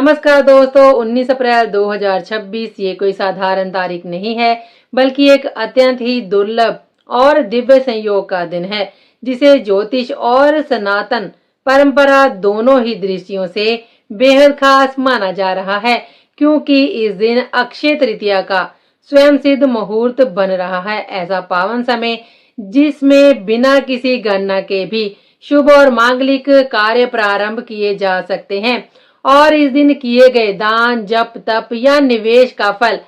नमस्कार दोस्तों, 19 अप्रैल 2026 ये कोई साधारण तारीख नहीं है, बल्कि एक अत्यंत ही दुर्लभ और दिव्य संयोग का दिन है, जिसे ज्योतिष और सनातन परंपरा दोनों ही दृष्टियों से बेहद खास माना जा रहा है, क्योंकि इस दिन अक्षय तृतीया का स्वयं सिद्ध मुहूर्त बन रहा है। ऐसा पावन समय जिसमें बिना किसी गणना के भी शुभ और मांगलिक कार्य प्रारंभ किए जा सकते हैं और इस दिन किए गए दान, जप, तप या निवेश का फल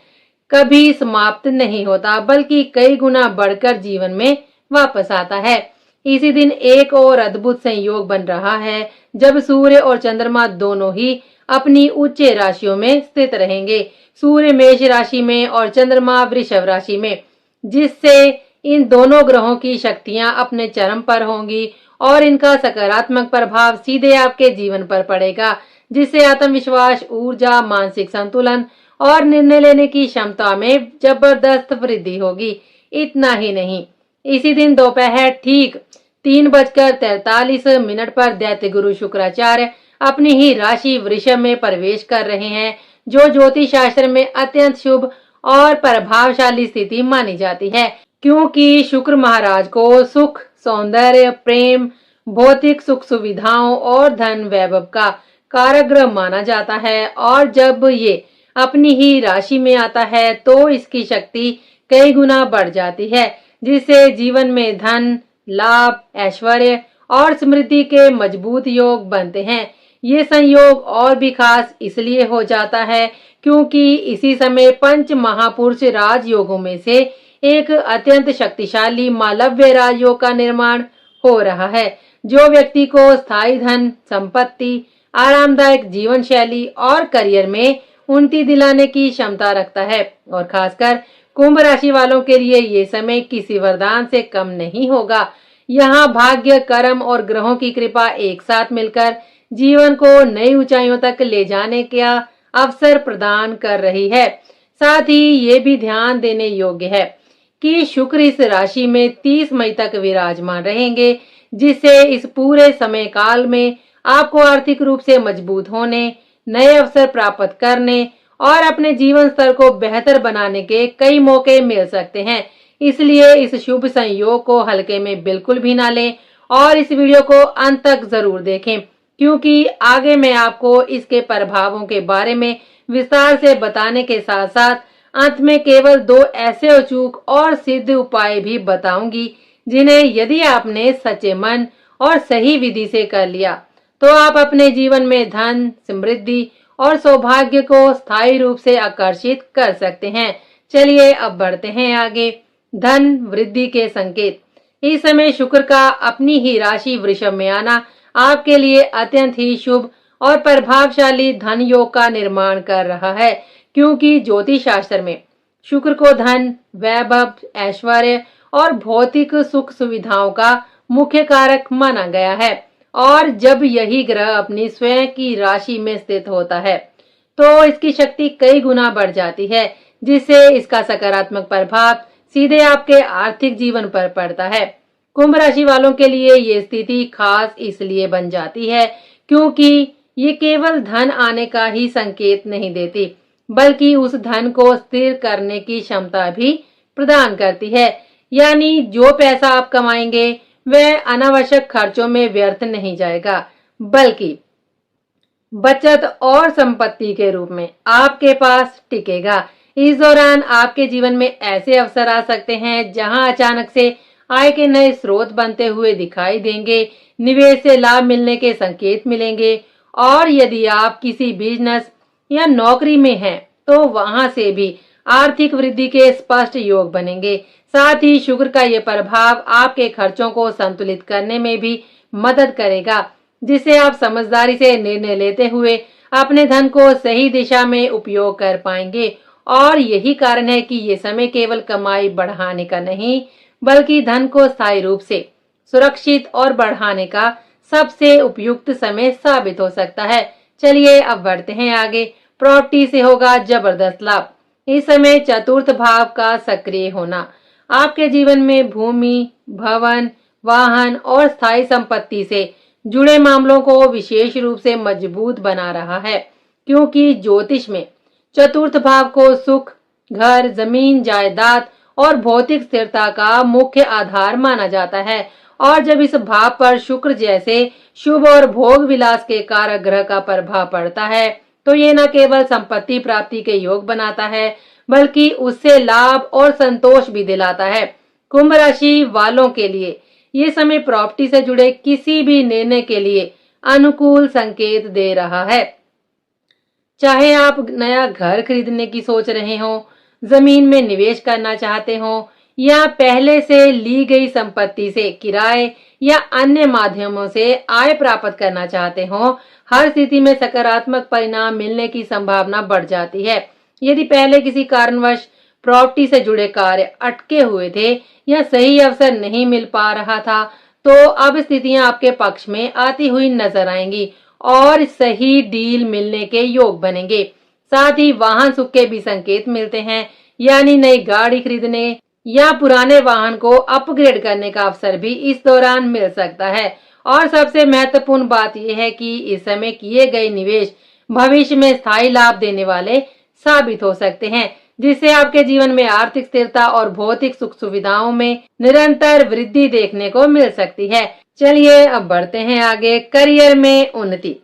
कभी समाप्त नहीं होता, बल्कि कई गुना बढ़कर जीवन में वापस आता है। इसी दिन एक और अद्भुत संयोग बन रहा है, जब सूर्य और चंद्रमा दोनों ही अपनी उच्च राशियों में स्थित रहेंगे। सूर्य मेष राशि में और चंद्रमा वृषभ राशि में, जिससे इन दोनों ग्रहों की शक्तियां अपने चरम पर होंगी और इनका सकारात्मक प्रभाव सीधे आपके जीवन पर पड़ेगा, जिससे आत्मविश्वास, ऊर्जा, मानसिक संतुलन और निर्णय लेने की क्षमता में जबरदस्त वृद्धि होगी। इतना ही नहीं, इसी दिन दोपहर ठीक 3:43 पर दैत्य गुरु शुक्राचार्य अपनी ही राशि वृषभ में प्रवेश कर रहे हैं, जो ज्योतिष शास्त्र में अत्यंत शुभ और प्रभावशाली स्थिति मानी जाती है, क्योंकि शुक्र महाराज को सुख, सौंदर्य, प्रेम, भौतिक सुख सुविधाओं और धन वैभव का कारक ग्रह माना जाता है। और जब ये अपनी ही राशि में आता है तो इसकी शक्ति कई गुना बढ़ जाती है, जिससे जीवन में धन, लाभ, ऐश्वर्य और समृद्धि के मजबूत योग बनते हैं। ये संयोग और भी खास इसलिए हो जाता है क्योंकि इसी समय पंच महापुरुष राजयोगों में से एक अत्यंत शक्तिशाली मालव्य राजयोग का निर्माण हो रहा है, जो व्यक्ति को स्थायी धन, संपत्ति, आरामदायक जीवन शैली और करियर में उन्नति दिलाने की क्षमता रखता है। और खासकर कुंभ राशि वालों के लिए ये समय किसी वरदान से कम नहीं होगा। यहाँ भाग्य, कर्म और ग्रहों की कृपा एक साथ मिलकर जीवन को नई ऊंचाइयों तक ले जाने का अवसर प्रदान कर रही है। साथ ही ये भी ध्यान देने योग्य है कि शुक्र इस राशि में 30 मई तक विराजमान रहेंगे, जिससे इस पूरे समय काल में आपको आर्थिक रूप से मजबूत होने, नए अवसर प्राप्त करने और अपने जीवन स्तर को बेहतर बनाने के कई मौके मिल सकते हैं। इसलिए इस शुभ संयोग को हल्के में बिल्कुल भी ना लें और इस वीडियो को अंत तक जरूर देखें, क्योंकि आगे मैं आपको इसके प्रभावों के बारे में विस्तार से बताने के साथ साथ अंत में केवल 2 ऐसे अचूक और सिद्ध उपाय भी बताऊंगी, जिन्हें यदि आपने सच्चे मन और सही विधि से कर लिया तो आप अपने जीवन में धन, समृद्धि और सौभाग्य को स्थायी रूप से आकर्षित कर सकते हैं। चलिए अब बढ़ते हैं आगे। धन वृद्धि के संकेत। इस समय शुक्र का अपनी ही राशि वृषभ में आना आपके लिए अत्यंत ही शुभ और प्रभावशाली धन योग का निर्माण कर रहा है, क्योंकि ज्योतिष शास्त्र में शुक्र को धन, वैभव, ऐश्वर्य और भौतिक सुख सुविधाओं का मुख्य कारक माना गया है। और जब यही ग्रह अपनी स्वयं की राशि में स्थित होता है तो इसकी शक्ति कई गुना बढ़ जाती है, जिससे इसका सकारात्मक प्रभाव सीधे आपके आर्थिक जीवन पर पड़ता है। कुंभ राशि वालों के लिए ये स्थिति खास इसलिए बन जाती है क्योंकि ये केवल धन आने का ही संकेत नहीं देती, बल्कि उस धन को स्थिर करने की क्षमता भी प्रदान करती है। यानी जो पैसा आप कमाएंगे वह अनावश्यक खर्चों में व्यर्थ नहीं जाएगा, बल्कि बचत और संपत्ति के रूप में आपके पास टिकेगा। इस दौरान आपके जीवन में ऐसे अवसर आ सकते हैं जहां अचानक से आय के नए स्रोत बनते हुए दिखाई देंगे, निवेश से लाभ मिलने के संकेत मिलेंगे और यदि आप किसी बिजनेस या नौकरी में हैं तो वहां से भी आर्थिक वृद्धि के स्पष्ट योग बनेंगे। साथ ही शुक्र का ये प्रभाव आपके खर्चों को संतुलित करने में भी मदद करेगा, जिससे आप समझदारी से निर्णय लेते हुए अपने धन को सही दिशा में उपयोग कर पाएंगे। और यही कारण है कि ये समय केवल कमाई बढ़ाने का नहीं, बल्कि धन को स्थायी रूप से सुरक्षित और बढ़ाने का सबसे उपयुक्त समय साबित हो सकता है। चलिए अब बढ़ते हैं आगे। प्रॉपर्टी से होगा जबरदस्त लाभ। इस समय चतुर्थ भाव का सक्रिय होना आपके जीवन में भूमि, भवन, वाहन और स्थायी संपत्ति से जुड़े मामलों को विशेष रूप से मजबूत बना रहा है, क्योंकि ज्योतिष में चतुर्थ भाव को सुख, घर, जमीन, जायदाद और भौतिक स्थिरता का मुख्य आधार माना जाता है। और जब इस भाव पर शुक्र जैसे शुभ और भोग विलास के कारक ग्रह का प्रभाव पड़ता है तो ये न केवल संपत्ति प्राप्ति के योग बनाता है बल्कि उससे लाभ और संतोष भी दिलाता है। कुंभ राशि वालों के लिए ये समय प्रॉपर्टी से जुड़े किसी भी निर्णय के लिए अनुकूल संकेत दे रहा है। चाहे आप नया घर खरीदने की सोच रहे हो, जमीन में निवेश करना चाहते हो या पहले से ली गई संपत्ति से किराए या अन्य माध्यमों से आय प्राप्त करना चाहते हो, हर स्थिति में सकारात्मक परिणाम मिलने की संभावना बढ़ जाती है। यदि पहले किसी कारणवश प्रॉपर्टी से जुड़े कार्य अटके हुए थे या सही अवसर नहीं मिल पा रहा था तो अब स्थितियां आपके पक्ष में आती हुई नजर आएंगी और सही डील मिलने के योग बनेंगे। साथ ही वाहन सुख के भी संकेत मिलते हैं, यानी नई गाड़ी खरीदने या पुराने वाहन को अपग्रेड करने का अवसर भी इस दौरान मिल सकता है। और सबसे महत्वपूर्ण बात यह है कि इस समय किए गए निवेश भविष्य में स्थायी लाभ देने वाले साबित हो सकते हैं, जिससे आपके जीवन में आर्थिक स्थिरता और भौतिक सुख सुविधाओं में निरंतर वृद्धि देखने को मिल सकती है। चलिए अब बढ़ते हैं आगे। करियर में उन्नति।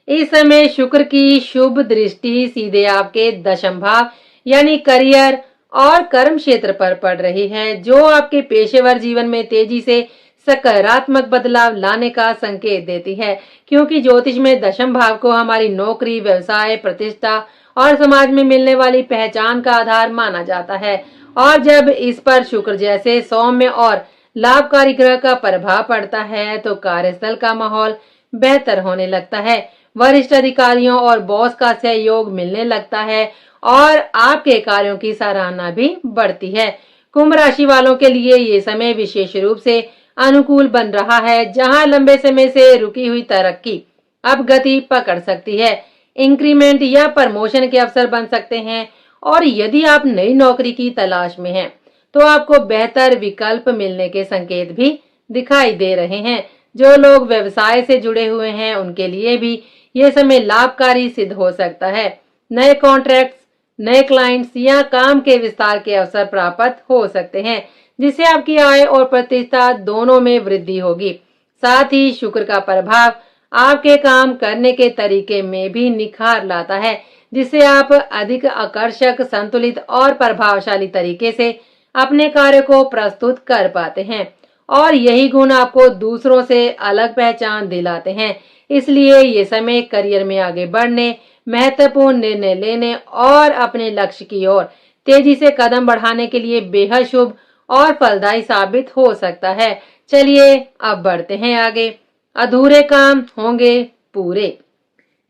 इस समय शुक्र की शुभ दृष्टि सीधे आपके दशम भाव यानी करियर और कर्म क्षेत्र पर पड़ रही है, जो आपके पेशेवर जीवन में तेजी से सकारात्मक बदलाव लाने का संकेत देती है। क्योंकि ज्योतिष में दशम भाव को हमारी नौकरी, व्यवसाय, प्रतिष्ठा और समाज में मिलने वाली पहचान का आधार माना जाता है। और जब इस पर शुक्र जैसे सौम्य और लाभकारी ग्रह का प्रभाव पड़ता है तो कार्यस्थल का माहौल बेहतर होने लगता है, वरिष्ठ अधिकारियों और बॉस का सहयोग मिलने लगता है और आपके कार्यों की सराहना भी बढ़ती है। कुंभ राशि वालों के लिए ये समय विशेष रूप से अनुकूल बन रहा है, जहां लंबे समय से रुकी हुई तरक्की अब गति पकड़ सकती है। इंक्रीमेंट या प्रमोशन के अवसर बन सकते हैं और यदि आप नई नौकरी की तलाश में हैं तो आपको बेहतर विकल्प मिलने के संकेत भी दिखाई दे रहे हैं। जो लोग व्यवसाय से जुड़े हुए हैं उनके लिए भी यह समय लाभकारी सिद्ध हो सकता है। नए कॉन्ट्रैक्ट्स, नए क्लाइंट्स या काम के विस्तार के अवसर प्राप्त हो सकते हैं, जिससे आपकी आय और प्रतिष्ठा दोनों में वृद्धि होगी। साथ ही शुक्र का प्रभाव आपके काम करने के तरीके में भी निखार लाता है, जिससे आप अधिक आकर्षक, संतुलित और प्रभावशाली तरीके से अपने कार्य को प्रस्तुत कर पाते हैं और यही गुण आपको दूसरों से अलग पहचान दिलाते हैं। इसलिए ये समय करियर में आगे बढ़ने, महत्वपूर्ण निर्णय लेने और अपने लक्ष्य की ओर तेजी से कदम बढ़ाने के लिए बेहद शुभ और फलदायी साबित हो सकता है। चलिए अब बढ़ते हैं आगे। अधूरे काम होंगे पूरे।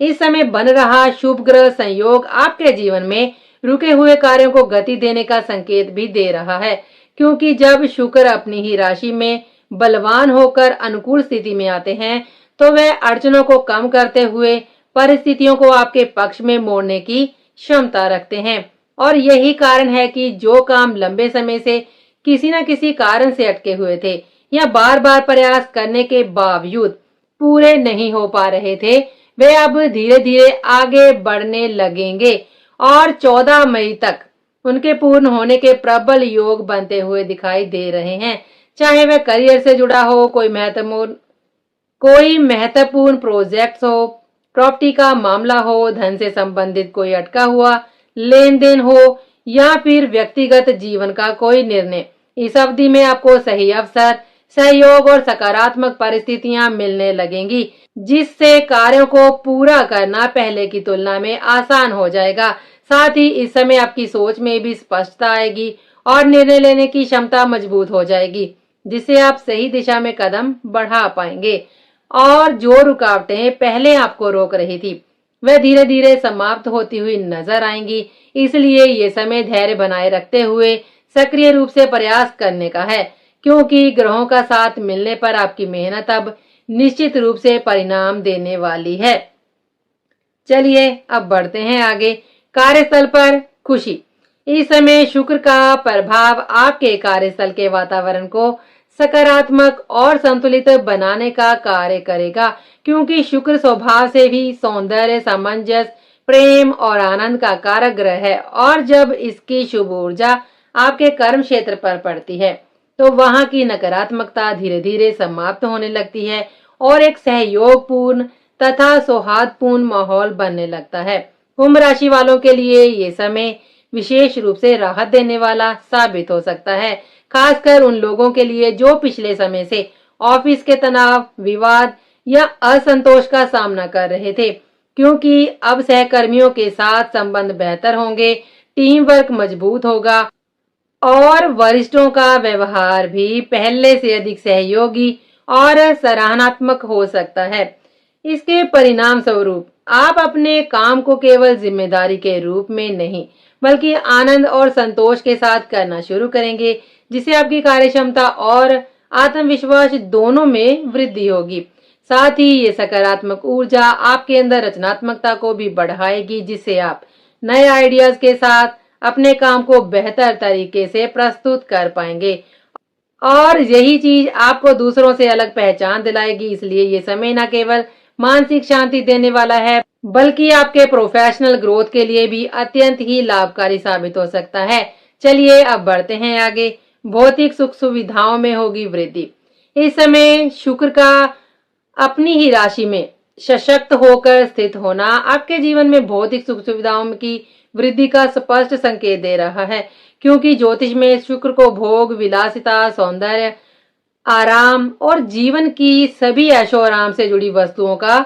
इस समय बन रहा शुभ ग्रह संयोग आपके जीवन में रुके हुए कार्यों को गति देने का संकेत भी दे रहा है, क्योंकि जब शुक्र अपनी ही राशि में बलवान होकर अनुकूल स्थिति में आते हैं तो वह अड़चनों को कम करते हुए परिस्थितियों को आपके पक्ष में मोड़ने की क्षमता रखते हैं। और यही कारण है कि जो काम लंबे समय से किसी न किसी कारण से अटके हुए थे या बार बार प्रयास करने के बावजूद पूरे नहीं हो पा रहे थे, वे अब धीरे धीरे आगे बढ़ने लगेंगे और 14 मई तक उनके पूर्ण होने के प्रबल योग बनते हुए दिखाई दे रहे हैं। चाहे वह करियर से जुड़ा हो, कोई महत्वपूर्ण प्रोजेक्ट हो, प्रॉपर्टी का मामला हो, धन से संबंधित कोई अटका हुआ लेन देन हो या फिर व्यक्तिगत जीवन का कोई निर्णय। इस अवधि में आपको सही अवसर, सहयोग और सकारात्मक परिस्थितियां मिलने लगेंगी, जिससे कार्यों को पूरा करना पहले की तुलना में आसान हो जाएगा। साथ ही इस समय आपकी सोच में भी स्पष्टता आएगी और निर्णय लेने की क्षमता मजबूत हो जाएगी, जिससे आप सही दिशा में कदम बढ़ा पाएंगे और जो रुकावटें पहले आपको रोक रही थी वह धीरे धीरे समाप्त होती हुई नजर आएंगी। इसलिए ये समय धैर्य बनाए रखते हुए सक्रिय रूप से प्रयास करने का है, क्योंकि ग्रहों का साथ मिलने पर आपकी मेहनत अब निश्चित रूप से परिणाम देने वाली है। चलिए अब बढ़ते हैं आगे। कार्यस्थल पर खुशी। इस समय शुक्र का प्रभाव आपके कार्यस्थल के वातावरण को सकारात्मक और संतुलित बनाने का कार्य करेगा, क्योंकि शुक्र स्वभाव से भी सौंदर्य, सामंजस्य, प्रेम और आनंद का कारक ग्रह है और जब इसकी शुभ ऊर्जा आपके कर्म क्षेत्र पर पड़ती है तो वहां की नकारात्मकता धीरे धीरे समाप्त होने लगती है और एक सहयोगपूर्ण तथा सौहार्दपूर्ण माहौल बनने लगता है। कुंभ राशि वालों के लिए ये समय विशेष रूप से राहत देने वाला साबित हो सकता है, खासकर उन लोगों के लिए जो पिछले समय से ऑफिस के तनाव, विवाद या असंतोष का सामना कर रहे थे, क्योंकि अब सहकर्मियों के साथ संबंध बेहतर होंगे, टीम वर्क मजबूत होगा और वरिष्ठों का व्यवहार भी पहले से अधिक सहयोगी और सराहनात्मक हो सकता है। इसके परिणाम स्वरूप आप अपने काम को केवल जिम्मेदारी के रूप में नहीं बल्कि आनंद और संतोष के साथ करना शुरू करेंगे, जिससे आपकी कार्यक्षमता और आत्मविश्वास दोनों में वृद्धि होगी। साथ ही ये सकारात्मक ऊर्जा आपके अंदर रचनात्मकता को भी बढ़ाएगी, जिससे आप नए आइडियाज के साथ अपने काम को बेहतर तरीके से प्रस्तुत कर पाएंगे और यही चीज आपको दूसरों से अलग पहचान दिलाएगी। इसलिए ये समय न केवल मानसिक शांति देने वाला है बल्कि आपके प्रोफेशनल ग्रोथ के लिए भी अत्यंत ही लाभकारी साबित हो सकता है। चलिए अब बढ़ते हैं आगे। भौतिक सुख सुविधाओं में होगी वृद्धि। इस समय शुक्र का अपनी ही राशि में सशक्त होकर स्थित होना आपके जीवन में भौतिक सुख सुविधाओं की वृद्धि का स्पष्ट संकेत दे रहा है, क्योंकि ज्योतिष में शुक्र को भोग, विलासिता, सौंदर्य, आराम और जीवन की सभी ऐशो आराम से जुड़ी वस्तुओं का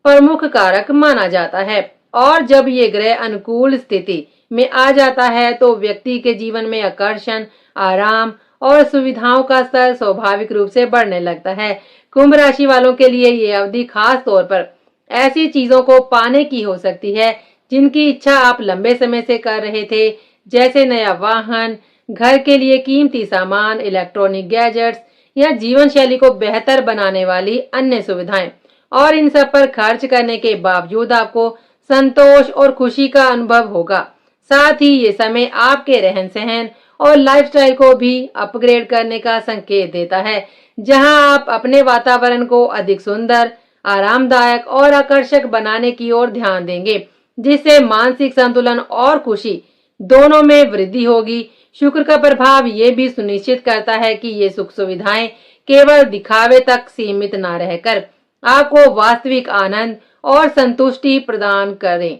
प्रमुख कारक माना जाता है और जब ये ग्रह अनुकूल स्थिति में आ जाता है तो व्यक्ति के जीवन में आकर्षण, आराम और सुविधाओं का स्तर स्वाभाविक रूप से बढ़ने लगता है। कुंभ राशि वालों के लिए ये अवधि खास तौर पर ऐसी चीजों को पाने की हो सकती है जिनकी इच्छा आप लंबे समय से कर रहे थे, जैसे नया वाहन, घर के लिए कीमती सामान, इलेक्ट्रॉनिक गैजेट्स या जीवन शैली को बेहतर बनाने वाली अन्य सुविधाएं। और इन सब पर खर्च करने के बावजूद आपको संतोष और खुशी का अनुभव होगा। साथ ही ये समय आपके रहन सहन और लाइफस्टाइल को भी अपग्रेड करने का संकेत देता है, जहां आप अपने वातावरण को अधिक सुंदर, आरामदायक और आकर्षक बनाने की ओर ध्यान देंगे, जिससे मानसिक संतुलन और खुशी दोनों में वृद्धि होगी। शुक्र का प्रभाव ये भी सुनिश्चित करता है कि ये सुख सुविधाएं केवल दिखावे तक सीमित न रहकर आपको वास्तविक आनंद और संतुष्टि प्रदान करें।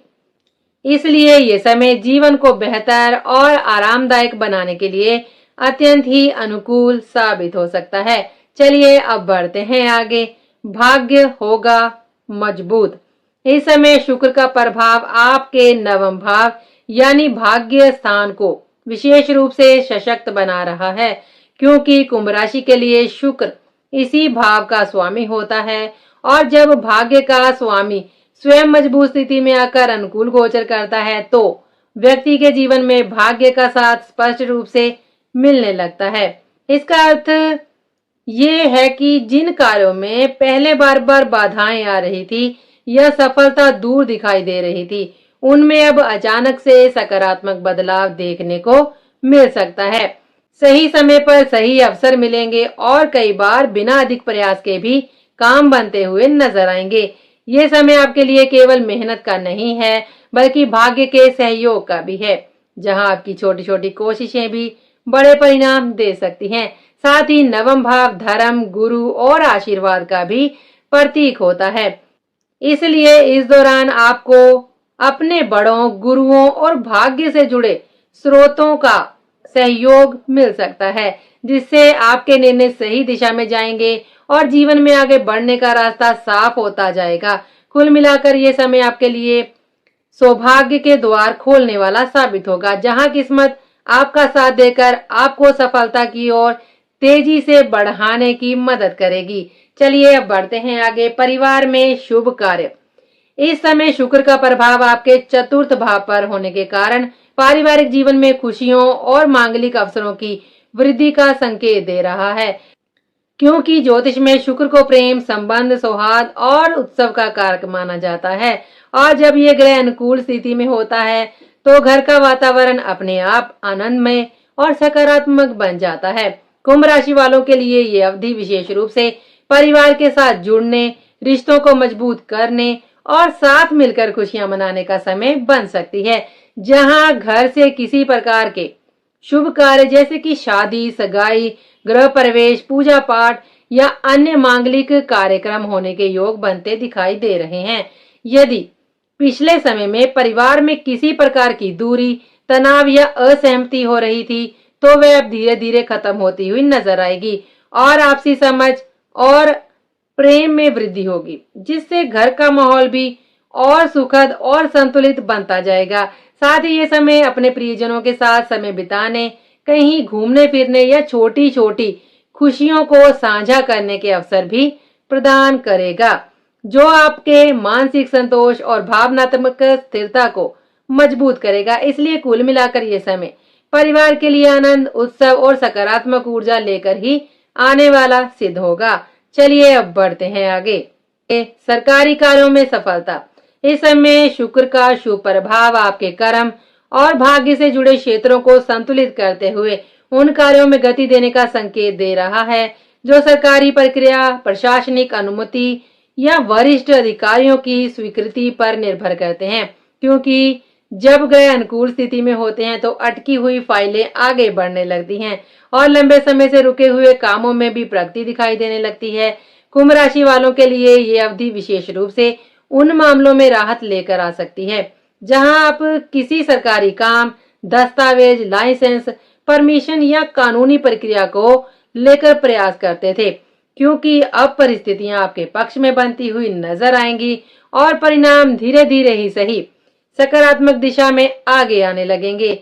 इसलिए ये समय जीवन को बेहतर और आरामदायक बनाने के लिए अत्यंत ही अनुकूल साबित हो सकता है। चलिए अब बढ़ते हैं आगे। भाग्य होगा मजबूत। इस समय शुक्र का प्रभाव आपके नवम भाव यानी भाग्य स्थान को विशेष रूप से सशक्त बना रहा है, क्योंकि कुंभ राशि के लिए शुक्र इसी भाव का स्वामी होता है और जब भाग्य का स्वामी स्वयं मजबूत स्थिति में आकर अनुकूल गोचर करता है तो व्यक्ति के जीवन में भाग्य का साथ स्पष्ट रूप से मिलने लगता है। इसका अर्थ ये है कि जिन कार्यों में पहले बार बार बाधाएं आ रही थी या सफलता दूर दिखाई दे रही थी, उनमें अब अचानक से सकारात्मक बदलाव देखने को मिल सकता है। सही समय पर सही अवसर मिलेंगे और कई बार बिना अधिक प्रयास के भी काम बनते हुए नजर आएंगे। ये समय आपके लिए केवल मेहनत का नहीं है बल्कि भाग्य के सहयोग का भी है, जहां आपकी छोटी छोटी कोशिशें भी बड़े परिणाम दे सकती हैं। साथ ही नवम भाव धर्म, गुरु और आशीर्वाद का भी प्रतीक होता है। इसलिए इस दौरान आपको अपने बड़ों, गुरुओं और भाग्य से जुड़े स्रोतों का सहयोग मिल सकता है, जिससे आपके निर्णय सही दिशा में जाएंगे और जीवन में आगे बढ़ने का रास्ता साफ होता जाएगा। कुल मिलाकर ये समय आपके लिए सौभाग्य के द्वार खोलने वाला साबित होगा, जहां किस्मत आपका साथ देकर आपको सफलता की ओर तेजी से बढ़ाने की मदद करेगी। चलिए अब बढ़ते हैं आगे। परिवार में शुभ कार्य। इस समय शुक्र का प्रभाव आपके चतुर्थ भाव पर होने के कारण पारिवारिक जीवन में खुशियों और मांगलिक अवसरों की वृद्धि का संकेत दे रहा है, क्योंकि ज्योतिष में शुक्र को प्रेम, संबंध, सौहार्द और उत्सव का कारक माना जाता है और जब ये ग्रह अनुकूल स्थिति में होता है तो घर का वातावरण अपने आप आनंदमय और सकारात्मक बन जाता है। कुंभ राशि वालों के लिए ये अवधि विशेष रूप से परिवार के साथ जुड़ने, रिश्तों को मजबूत करने और साथ मिलकर खुशियां मनाने का समय बन सकती है, जहां घर से किसी प्रकार के शुभ कार्य जैसे कि शादी, सगाई, गृह प्रवेश, पूजा पाठ या अन्य मांगलिक कार्यक्रम होने के योग बनते दिखाई दे रहे हैं। यदि पिछले समय में परिवार में किसी प्रकार की दूरी, तनाव या असहमति हो रही थी, तो वह अब धीरे धीरे खत्म होती हुई नजर आएगी और आपसी समझ और प्रेम में वृद्धि होगी, जिससे घर का माहौल भी और सुखद और संतुलित बनता जाएगा। साथ ही ये समय अपने प्रियजनों के साथ समय बिताने, कहीं घूमने फिरने या छोटी छोटी खुशियों को साझा करने के अवसर भी प्रदान करेगा, जो आपके मानसिक संतोष और भावनात्मक स्थिरता को मजबूत करेगा। इसलिए कुल मिलाकर ये समय परिवार के लिए आनंद, उत्सव और सकारात्मक ऊर्जा लेकर ही आने वाला सिद्ध होगा। चलिए अब बढ़ते हैं आगे। सरकारी कार्यों में सफलता। इस समय शुक्र का शुभ प्रभाव आपके कर्म और भाग्य से जुड़े क्षेत्रों को संतुलित करते हुए उन कार्यों में गति देने का संकेत दे रहा है जो सरकारी प्रक्रिया, प्रशासनिक अनुमति या वरिष्ठ अधिकारियों की स्वीकृति पर निर्भर करते हैं, क्योंकि जब ग्रह अनुकूल स्थिति में होते हैं तो अटकी हुई फाइलें आगे बढ़ने लगती हैं और लंबे समय से रुके हुए कामों में भी प्रगति दिखाई देने लगती है। कुंभ राशि वालों के लिए ये अवधि विशेष रूप से उन मामलों में राहत लेकर आ सकती है जहां आप किसी सरकारी काम, दस्तावेज, लाइसेंस, परमिशन या कानूनी प्रक्रिया को लेकर प्रयास करते थे, क्योंकि अब परिस्थितियां आपके पक्ष में बनती हुई नजर आएंगी और परिणाम धीरे धीरे ही सही सकारात्मक दिशा में आगे आने लगेंगे।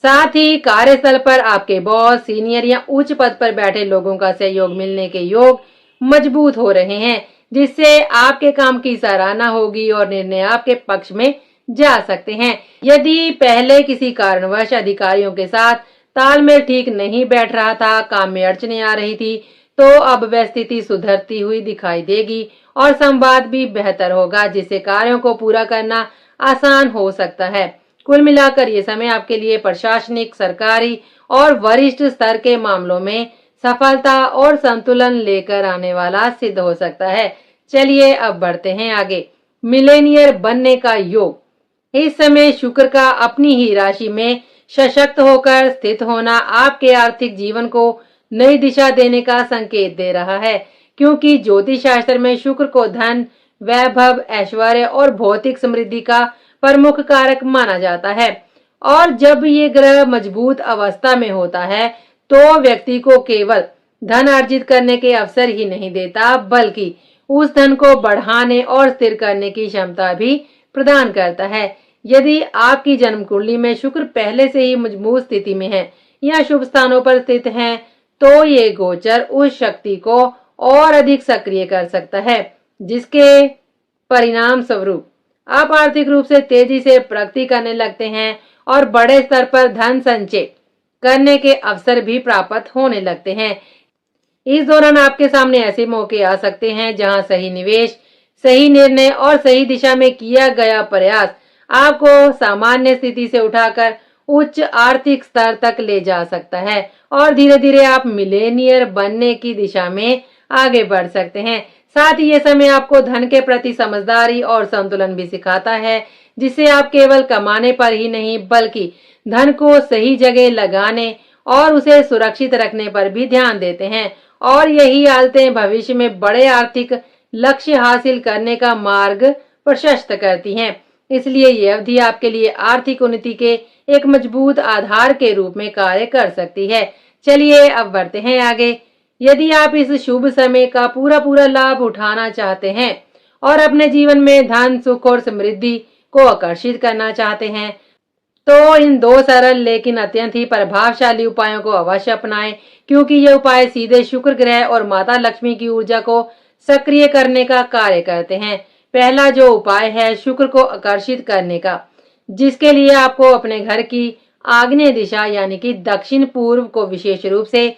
साथ ही कार्यस्थल पर आपके बॉस, सीनियर या उच्च पद पर बैठे लोगों का सहयोग मिलने के योग मजबूत हो रहे हैं, जिससे आपके काम की सराहना होगी और निर्णय आपके पक्ष में जा सकते हैं। यदि पहले किसी कारणवश अधिकारियों के साथ तालमेल ठीक नहीं बैठ रहा था, काम में अड़चने आ रही थी, तो अब वह स्थिति सुधरती हुई दिखाई देगी और संवाद भी बेहतर होगा, जिससे कार्यों को पूरा करना आसान हो सकता है। कुल मिलाकर ये समय आपके लिए प्रशासनिक, सरकारी और वरिष्ठ स्तर के मामलों में सफलता और संतुलन लेकर आने वाला सिद्ध हो सकता है। चलिए अब बढ़ते हैं आगे। मिलेनियर बनने का योग। इस समय शुक्र का अपनी ही राशि में सशक्त होकर स्थित होना आपके आर्थिक जीवन को नई दिशा देने का संकेत दे रहा है, क्योंकि ज्योतिष शास्त्र में शुक्र को धन, वैभव, ऐश्वर्य और भौतिक समृद्धि का प्रमुख कारक माना जाता है। और जब ये ग्रह मजबूत अवस्था में होता है तो व्यक्ति को केवल धन अर्जित करने के अवसर ही नहीं देता, बल्कि उस धन को बढ़ाने और स्थिर करने की क्षमता भी प्रदान करता है। यदि आपकी जन्म कुंडली में शुक्र पहले से ही मजबूत स्थिति में है या शुभ स्थानों पर स्थित है, तो ये गोचर उस शक्ति को और अधिक सक्रिय कर सकता है, जिसके परिणाम स्वरूप आप आर्थिक रूप से तेजी से प्रगति करने लगते हैं और बड़े स्तर पर धन संचय करने के अवसर भी प्राप्त होने लगते हैं। इस दौरान आपके सामने ऐसे मौके आ सकते हैं जहां सही निवेश, सही निर्णय और सही दिशा में किया गया प्रयास आपको सामान्य स्थिति से उठाकर उच्च आर्थिक स्तर तक ले जा सकता है और धीरे धीरे आप मिलेनियर बनने की दिशा में आगे बढ़ सकते हैं। साथ ही ये समय आपको धन के प्रति समझदारी और संतुलन भी सिखाता है, जिससे आप केवल कमाने पर ही नहीं बल्कि धन को सही जगह लगाने और उसे सुरक्षित रखने पर भी ध्यान देते हैं और यही आदतें भविष्य में बड़े आर्थिक लक्ष्य हासिल करने का मार्ग प्रशस्त करती हैं। इसलिए ये अवधि आपके लिए आर्थिक उन्नति के एक मजबूत आधार के रूप में कार्य कर सकती है। चलिए अब बढ़ते हैं आगे। यदि आप इस शुभ समय का पूरा लाभ उठाना चाहते हैं और अपने जीवन में धन, सुख और समृद्धि को आकर्षित करना चाहते हैं, तो इन दो सरल लेकिन अत्यंत ही प्रभावशाली उपायों को अवश्य अपनाएं, क्योंकि ये उपाय सीधे शुक्र ग्रह और माता लक्ष्मी की ऊर्जा को सक्रिय करने का कार्य करते हैं। पहला जो उपाय है शुक्र को आकर्षित करने का, जिसके लिए आपको अपने घर की आग्नेय दिशा यानी कि दक्षिण पूर्व को विशेष रूप से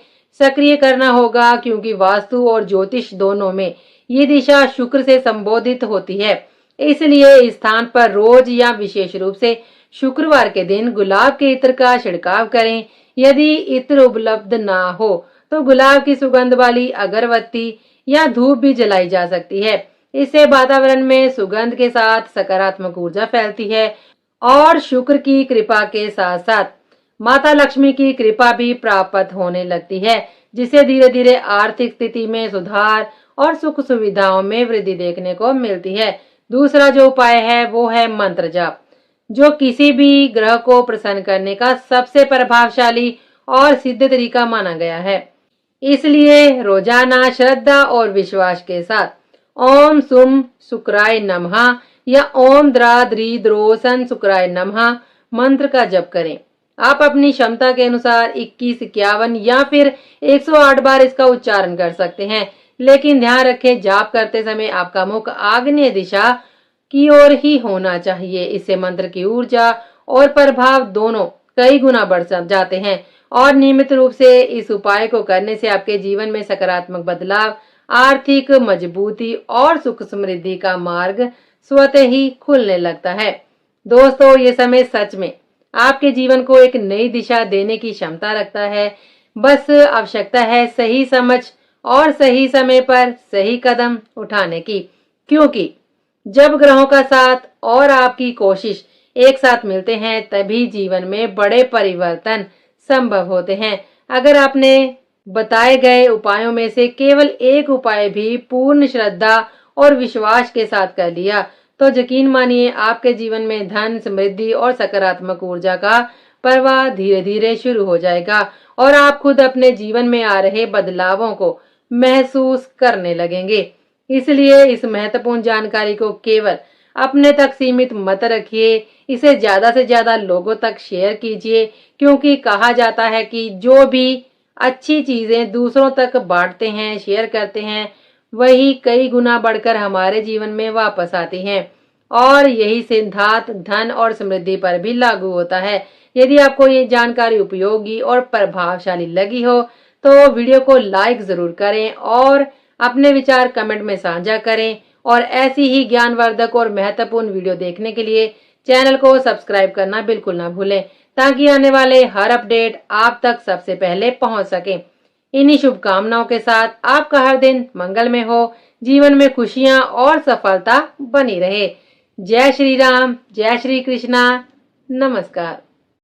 सक्रिय करना होगा, क्योंकि वास्तु और ज्योतिष दोनों में ये दिशा शुक्र से संबोधित होती है। इसलिए इस स्थान पर रोज या विशेष रूप से शुक्रवार के दिन गुलाब के इत्र का छिड़काव करें। यदि इत्र उपलब्ध ना हो तो गुलाब की सुगंध वाली अगरबत्ती या धूप भी जलाई जा सकती है। इससे वातावरण में सुगंध के साथ सकारात्मक ऊर्जा फैलती है और शुक्र की कृपा के साथ साथ माता लक्ष्मी की कृपा भी प्राप्त होने लगती है, जिससे धीरे धीरे आर्थिक स्थिति में सुधार और सुख सुविधाओं में वृद्धि देखने को मिलती है। दूसरा जो उपाय है वो है मंत्र जाप, जो किसी भी ग्रह को प्रसन्न करने का सबसे प्रभावशाली और सिद्ध तरीका माना गया है। इसलिए रोजाना श्रद्धा और विश्वास के साथ ओम सुम शुक्राय नमः या ओम द्रा द्री द्रो सन शुक्राय नमः मंत्र का जप करें। आप अपनी क्षमता के अनुसार 21, 51 या फिर 108 बार इसका उच्चारण कर सकते हैं, लेकिन ध्यान रखें जाप करते समय आपका मुख आग्नेय दिशा की ओर ही होना चाहिए। इससे मंत्र की ऊर्जा और प्रभाव दोनों कई गुना बढ़ जाते हैं और नियमित रूप से इस उपाय को करने से आपके जीवन में सकारात्मक बदलाव, आर्थिक मजबूती और सुख समृद्धि का मार्ग स्वतः ही खुलने लगता है। दोस्तों, ये समय सच में आपके जीवन को एक नई दिशा देने की क्षमता रखता है। बस आवश्यकता है सही समझ और सही समय पर सही कदम उठाने की, क्योंकि जब ग्रहों का साथ और आपकी कोशिश एक साथ मिलते हैं तभी जीवन में बड़े परिवर्तन संभव होते हैं। अगर आपने बताए गए उपायों में से केवल एक उपाय भी पूर्ण श्रद्धा और विश्वास के साथ कर लिया तो यकीन मानिए आपके जीवन में धन, समृद्धि और सकारात्मक ऊर्जा का प्रवाह धीरे धीरे शुरू हो जाएगा और आप खुद अपने जीवन में आ रहे बदलावों को महसूस करने लगेंगे। इसलिए इस महत्वपूर्ण जानकारी को केवल अपने तक सीमित मत रखिए, इसे ज्यादा से ज्यादा लोगों तक शेयर कीजिए, क्योंकि कहा जाता है कि जो भी अच्छी चीजें दूसरों तक बांटते हैं, शेयर करते हैं, वही कई गुना बढ़कर हमारे जीवन में वापस आती हैं। और यही सिद्धांत धन और समृद्धि पर भी लागू होता है। यदि आपको ये जानकारी उपयोगी और प्रभावशाली लगी हो तो वीडियो को लाइक जरूर करें और अपने विचार कमेंट में साझा करें और ऐसी ही ज्ञानवर्धक और महत्वपूर्ण वीडियो देखने के लिए चैनल को सब्सक्राइब करना बिल्कुल ना भूलें, ताकि आने वाले हर अपडेट आप तक सबसे पहले पहुंच सके। इन्हीं शुभकामनाओं के साथ आपका हर दिन मंगलमय हो, जीवन में खुशियां और सफलता बनी रहे। जय श्री राम, जय श्री कृष्णा, नमस्कार।